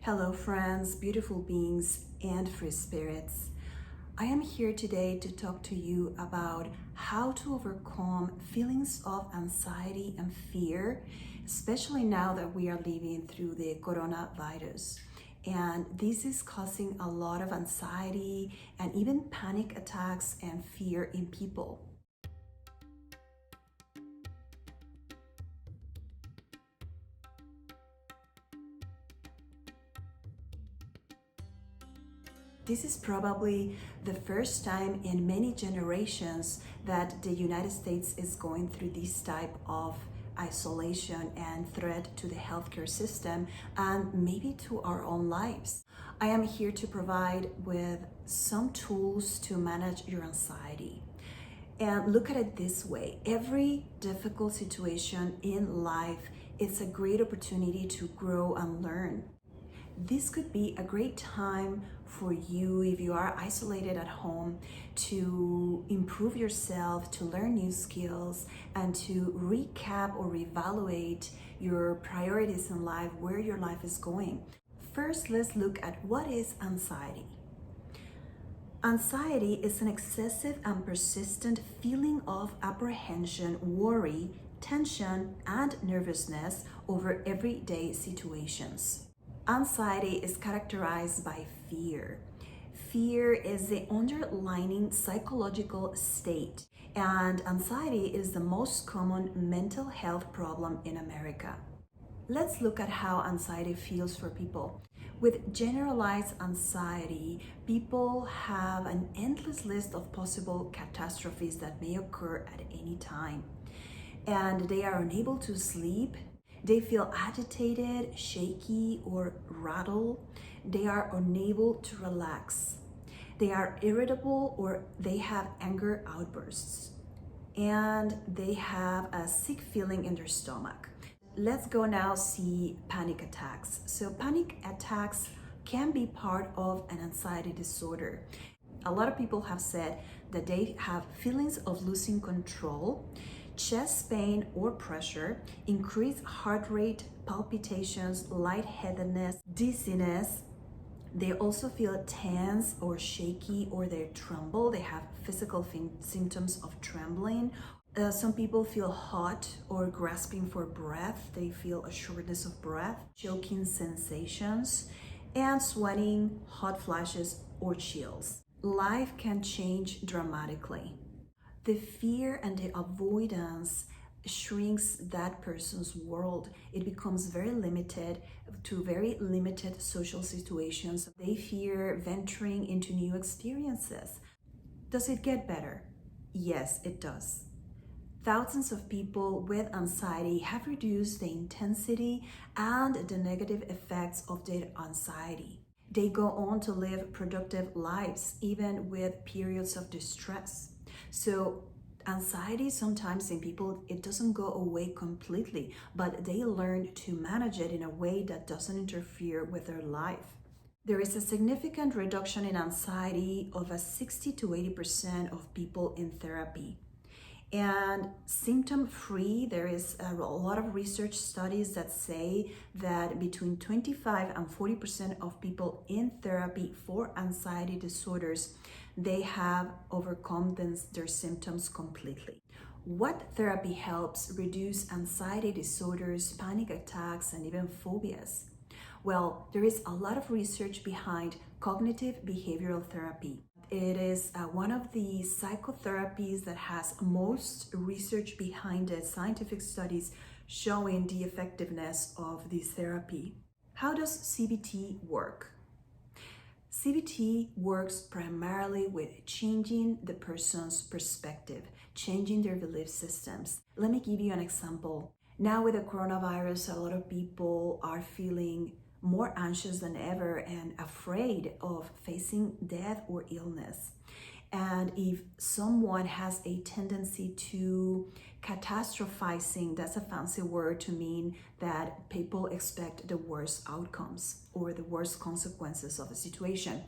Hello friends, beautiful beings, and free spirits. I am here today to talk to you about how to overcome feelings of anxiety and fear, especially now that we are living through the coronavirus. And this is causing a lot of anxiety and even panic attacks and fear in people. This is probably the first time in many generations that the United States is going through this type of isolation and threat to the healthcare system and maybe to our own lives. I am here to provide with some tools to manage your anxiety. And look at it this way, every difficult situation in life is a great opportunity to grow and learn. This could be a great time for you if you are isolated at home to improve yourself, to learn new skills, and to recap or reevaluate your priorities in life, where your life is going. First, let's look at what is anxiety. Anxiety is an excessive and persistent feeling of apprehension, worry, tension, and nervousness over everyday situations. Anxiety is characterized by fear. Fear is the underlying psychological state, and anxiety is the most common mental health problem in America. Let's look at how anxiety feels for people. With generalized anxiety, people have an endless list of possible catastrophes that may occur at any time, and they are unable to sleep. They feel agitated, shaky, or rattled. They are unable to relax. They are irritable or they have anger outbursts. And they have a sick feeling in their stomach. Let's go now see panic attacks. So panic attacks can be part of an anxiety disorder. A lot of people have said that they have feelings of losing control, chest pain or pressure, increased heart rate, palpitations, lightheadedness, dizziness. They also feel tense or shaky, or they tremble. They have physical symptoms of trembling. Some people feel hot or grasping for breath. They feel a shortness of breath, choking sensations, and sweating, hot flashes, or chills. Life can change dramatically. The fear and the avoidance shrinks that person's world. It becomes very limited to very limited social situations. They fear venturing into new experiences. Does it get better? Yes, it does. Thousands of people with anxiety have reduced the intensity and the negative effects of their anxiety. They go on to live productive lives, even with periods of distress. So anxiety sometimes in people, it doesn't go away completely, but they learn to manage it in a way that doesn't interfere with their life. There is a significant reduction in anxiety of a 60 to 80% of people in therapy. And symptom-free, there is a lot of research studies that say that between 25 and 40% of people in therapy for anxiety disorders, they have overcome their symptoms completely. What therapy helps reduce anxiety disorders, panic attacks, and even phobias? Well, there is a lot of research behind cognitive behavioral therapy. It is one of the psychotherapies that has most research behind it, scientific studies showing the effectiveness of this therapy. How does CBT work? CBT works primarily with changing the person's perspective, changing their belief systems. Let me give you an example. Now with the coronavirus, a lot of people are feeling more anxious than ever and afraid of facing death or illness. And if someone has a tendency to catastrophizing, that's a fancy word to mean that people expect the worst outcomes or the worst consequences of a situation.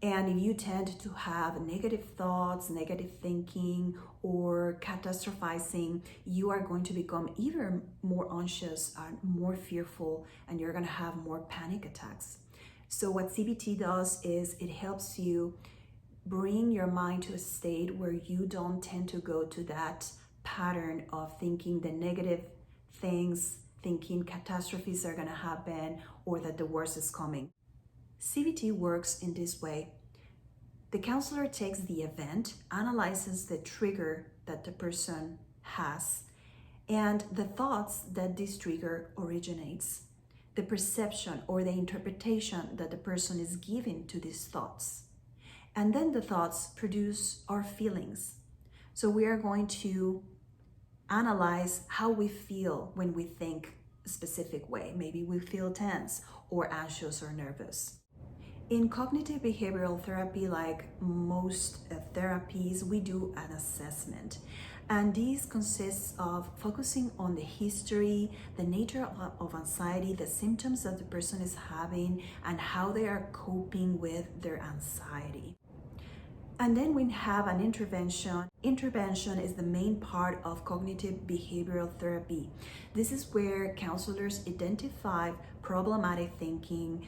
And if you tend to have negative thoughts, negative thinking, or catastrophizing, you are going to become even more anxious and more fearful, and you're going to have more panic attacks. So what CBT does is it helps you bring your mind to a state where you don't tend to go to that pattern of thinking the negative things, thinking catastrophes are going to happen, or that the worst is coming. CBT works in this way. The counselor takes the event, analyzes the trigger that the person has, and the thoughts that this trigger originates, the perception or the interpretation that the person is giving to these thoughts. And then the thoughts produce our feelings. So we are going to analyze how we feel when we think a specific way. Maybe we feel tense or anxious or nervous. In cognitive behavioral therapy, like most therapies, we do an assessment. And this consists of focusing on the history, the nature of anxiety, the symptoms that the person is having, and how they are coping with their anxiety. And then we have an intervention. Intervention is the main part of cognitive behavioral therapy. This is where counselors identify problematic thinking,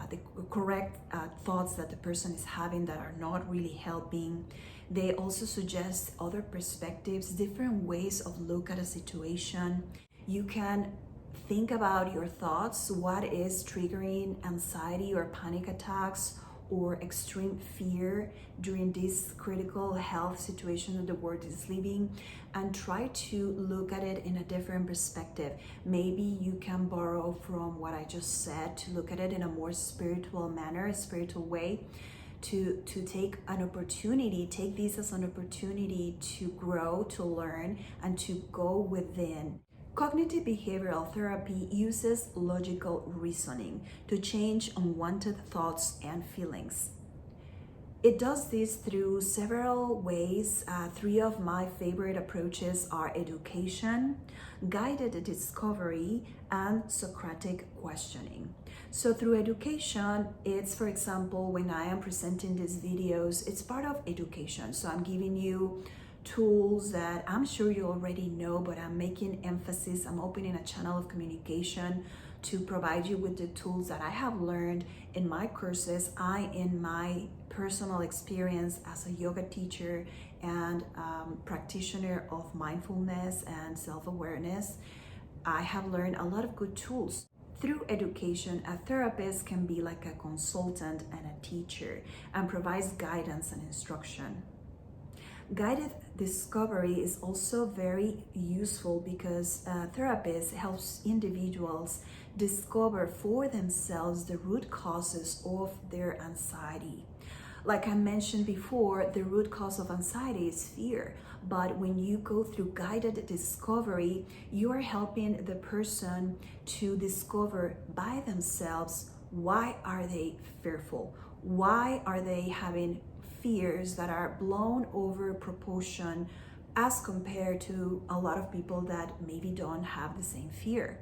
the correct thoughts that the person is having that are not really helping. They also suggest other perspectives, different ways of look at a situation. You can think about your thoughts, what is triggering anxiety or panic attacks or extreme fear during this critical health situation that the world is living, and try to look at it in a different perspective. Maybe you can borrow from what I just said to look at it in a more spiritual manner, a spiritual way, to take this as an opportunity to grow, to learn, and to go within. Cognitive behavioral therapy uses logical reasoning to change unwanted thoughts and feelings. It does this through several ways. Three of my favorite approaches are education, guided discovery, and Socratic questioning. So through education, it's, for example, when I am presenting these videos, it's part of education. So I'm giving you tools that I'm sure you already know, but I'm making emphasis. I'm opening a channel of communication to provide you with the tools that I have learned in my courses. In my personal experience as a yoga teacher and practitioner of mindfulness and self-awareness, I have learned a lot of good tools. Through education, a therapist can be like a consultant and a teacher and provides guidance and instruction. Guided discovery is also very useful because a therapist helps individuals discover for themselves the root causes of their anxiety. Like I mentioned before, the root cause of anxiety is fear. But when you go through guided discovery, you are helping the person to discover by themselves, why are they fearful? Why are they having fears that are blown over proportion as compared to a lot of people that maybe don't have the same fear?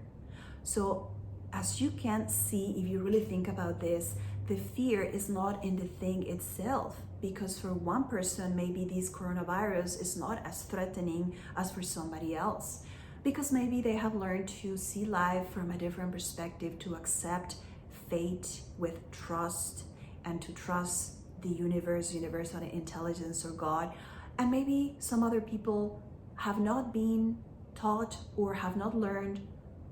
So as you can see, if you really think about this, the fear is not in the thing itself, because for one person, maybe this coronavirus is not as threatening as for somebody else, because maybe they have learned to see life from a different perspective, to accept fate with trust, and to trust the universe, universal intelligence, or God. And maybe some other people have not been taught or have not learned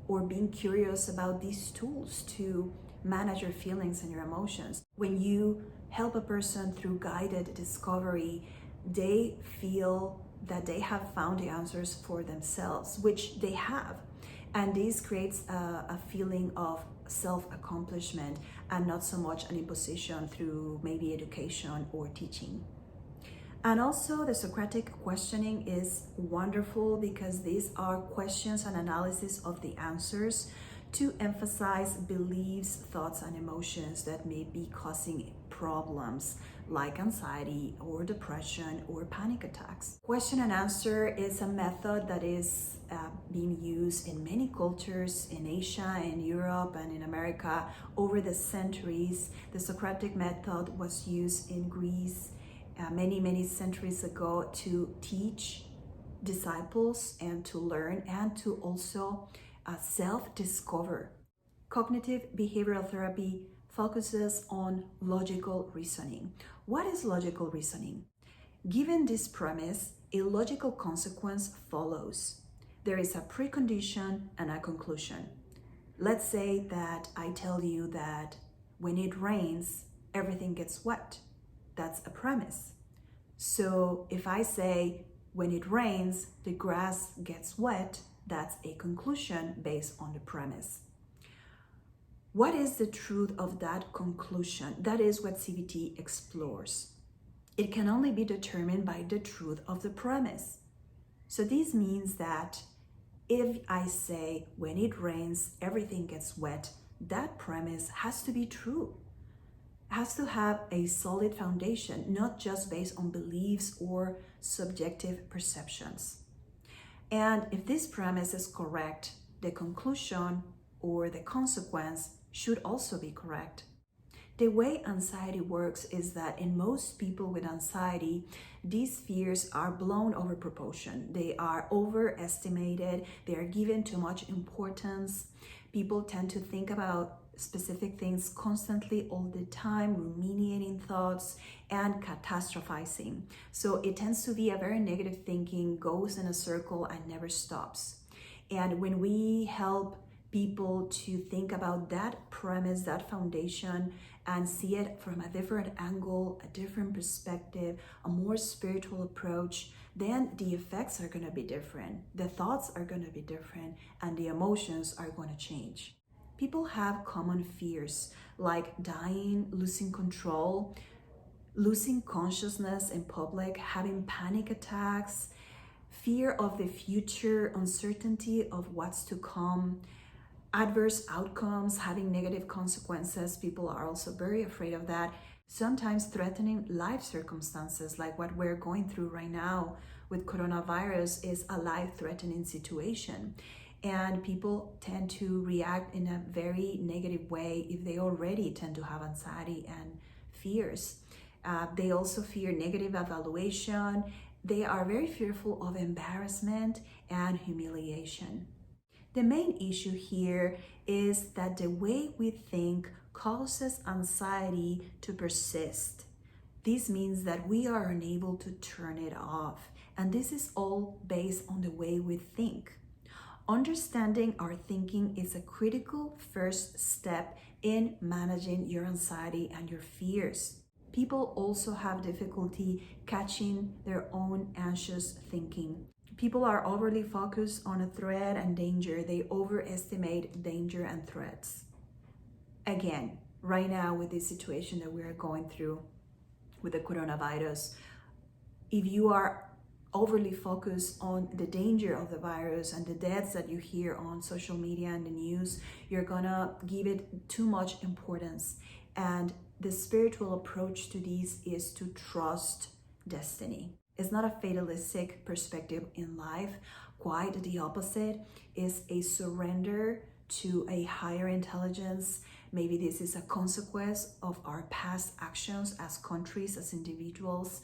or been curious about these tools to manage your feelings and your emotions. When you help a person through guided discovery, they feel that they have found the answers for themselves, which they have. And this creates a feeling of self-accomplishment and not so much an imposition through maybe education or teaching. And also the Socratic questioning is wonderful because these are questions and analysis of the answers to emphasize beliefs, thoughts, and emotions that may be causing problems like anxiety or depression or panic attacks. Question and answer is a method that is being used in many cultures in Asia, in Europe, and in America over the centuries. The Socratic method was used in Greece many centuries ago to teach disciples and to learn and to also self-discover. Cognitive behavioral therapy focuses on logical reasoning. What is logical reasoning? Given this premise, a logical consequence follows. There is a precondition and a conclusion. Let's say that I tell you that when it rains, everything gets wet. That's a premise. So if I say when it rains, the grass gets wet, that's a conclusion based on the premise. What is the truth of that conclusion? That is what CBT explores. It can only be determined by the truth of the premise. So this means that if I say when it rains, everything gets wet, that premise has to be true. It has to have a solid foundation, not just based on beliefs or subjective perceptions. And if this premise is correct, the conclusion or the consequence should also be correct. The way anxiety works is that in most people with anxiety, these fears are blown over proportion. They are overestimated. They are given too much importance. People tend to think about specific things constantly all the time, ruminating thoughts and catastrophizing. So it tends to be a very negative thinking, goes in a circle and never stops. And when we help people to think about that premise, that foundation, and see it from a different angle, a different perspective, a more spiritual approach, then the effects are going to be different, the thoughts are going to be different, and the emotions are going to change. People have common fears like dying, losing control, losing consciousness in public, having panic attacks, fear of the future, uncertainty of what's to come, adverse outcomes, having negative consequences. People are also very afraid of that. Sometimes threatening life circumstances like what we're going through right now with coronavirus is a life-threatening situation. And people tend to react in a very negative way if they already tend to have anxiety and fears. They also fear negative evaluation. They are very fearful of embarrassment and humiliation. The main issue here is that the way we think causes anxiety to persist. This means that we are unable to turn it off. And this is all based on the way we think. Understanding our thinking is a critical first step in managing your anxiety and your fears. People also have difficulty catching their own anxious thinking. People are overly focused on a threat and danger. They overestimate danger and threats. Again, right now with this situation that we are going through with the coronavirus, if you are overly focused on the danger of the virus and the deaths that you hear on social media and the news, you're gonna give it too much importance. And the spiritual approach to this is to trust destiny. It's not a fatalistic perspective in life. Quite the opposite. Is a surrender to a higher intelligence. Maybe this is a consequence of our past actions as countries, as individuals,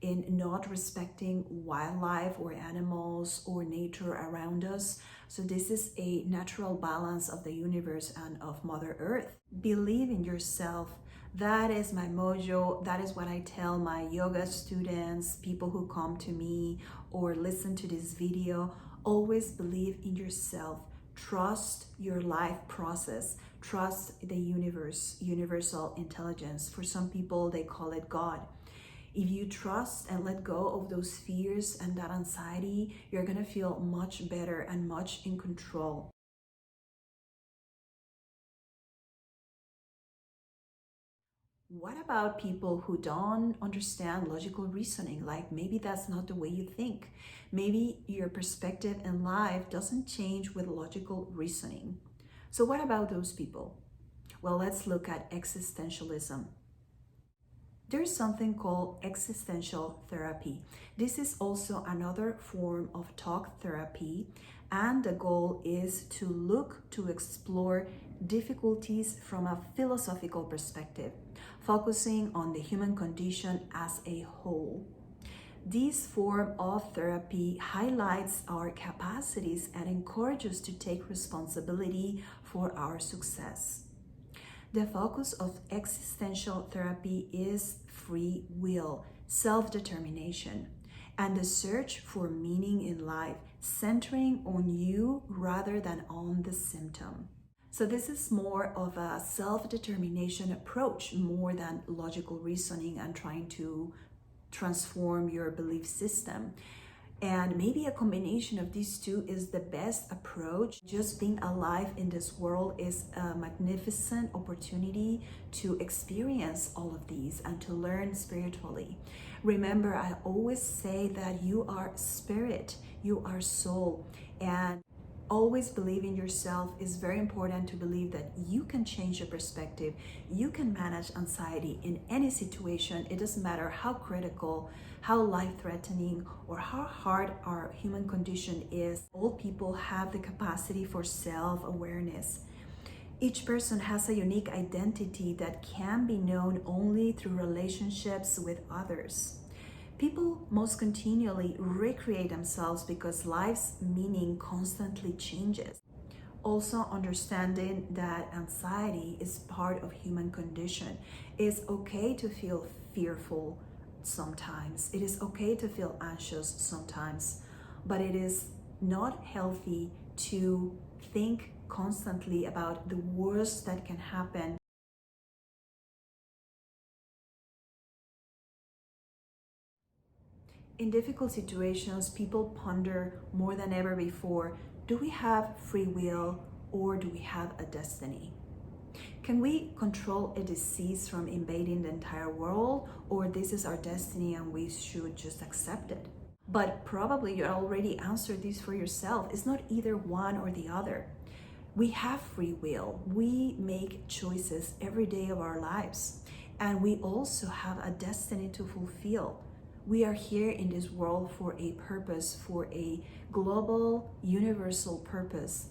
in not respecting wildlife or animals or nature around us. So this is a natural balance of the universe and of Mother Earth. Believe in yourself. That is my mojo. That is what I tell my yoga students, people who come to me or listen to this video. Always believe in yourself. Trust your life process. Trust the universe, universal intelligence. For some people, they call it God. If you trust and let go of those fears and that anxiety, you're gonna feel much better and much in control. What about people who don't understand logical reasoning? Like maybe that's not the way you think. Maybe your perspective in life doesn't change with logical reasoning. So what about those people? Well, let's look at existentialism. There's something called existential therapy. This is also another form of talk therapy, and the goal is to look to explore difficulties from a philosophical perspective, focusing on the human condition as a whole. This form of therapy highlights our capacities and encourages us to take responsibility for our success. The focus of existential therapy is free will, self-determination, and the search for meaning in life, centering on you rather than on the symptom. So this is more of a self-determination approach more than logical reasoning and trying to transform your belief system. And maybe a combination of these two is the best approach. Just being alive in this world is a magnificent opportunity to experience all of these and to learn spiritually. Remember, I always say that you are spirit, you are soul, and always believe in yourself is very important. To believe that you can change your perspective, you can manage anxiety in any situation. It doesn't matter how critical, how life-threatening, or how hard our human condition is. All people have the capacity for self-awareness. Each person has a unique identity that can be known only through relationships with others. People most continually recreate themselves because life's meaning constantly changes. Also, understanding that anxiety is part of human condition. It's okay to feel fearful sometimes. It is okay to feel anxious sometimes, but it is not healthy to think constantly about the worst that can happen. In difficult situations, people ponder more than ever before, do we have free will or do we have a destiny? Can we control a disease from invading the entire world, or this is our destiny and we should just accept it? But probably you already answered this for yourself. It's not either one or the other. We have free will. We make choices every day of our lives, and we also have a destiny to fulfill. We are here in this world for a purpose, for a global, universal purpose,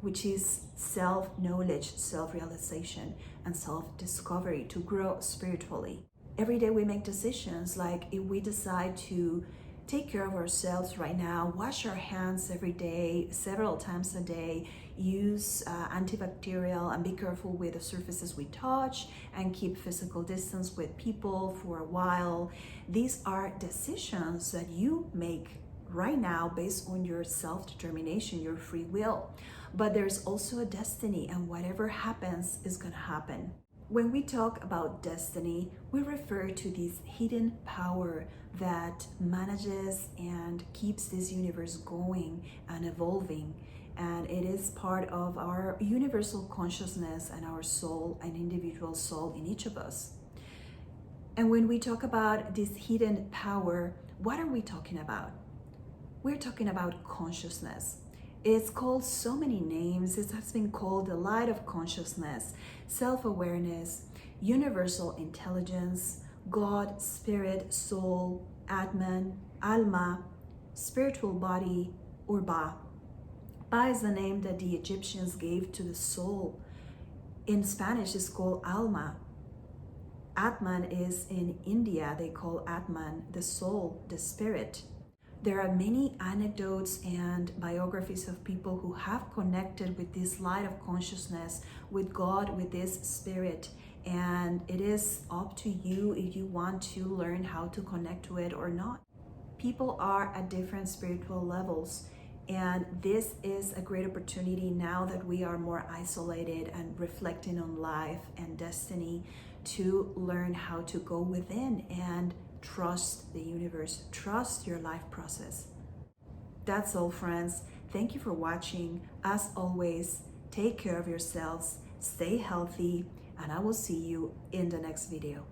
which is self-knowledge, self-realization, and self-discovery, to grow spiritually. Every day we make decisions, like if we decide to take care of ourselves right now, wash our hands every day, several times a day, use antibacterial, and be careful with the surfaces we touch, and keep physical distance with people for a while. These are decisions that you make right now based on your self-determination, your free will. But there's also a destiny, and whatever happens is gonna happen. When we talk about destiny, we refer to this hidden power that manages and keeps this universe going and evolving. And it is part of our universal consciousness and our soul, an individual soul in each of us. And when we talk about this hidden power, what are we talking about? We're talking about consciousness. It's called so many names. It has been called the light of consciousness, self-awareness, universal intelligence, God, spirit, soul, Atman, Alma, spiritual body, or Ba. Ba is the name that the Egyptians gave to the soul. In Spanish, it's called Alma. Atman is in India. They call Atman the soul, the spirit. There are many anecdotes and biographies of people who have connected with this light of consciousness, with God, with this spirit. And it is up to you if you want to learn how to connect to it or not. People are at different spiritual levels, and this is a great opportunity now that we are more isolated and reflecting on life and destiny, to learn how to go within and trust the universe, trust your life process. That's all, friends. Thank you for watching. As always, take care of yourselves, stay healthy, and I will see you in the next video.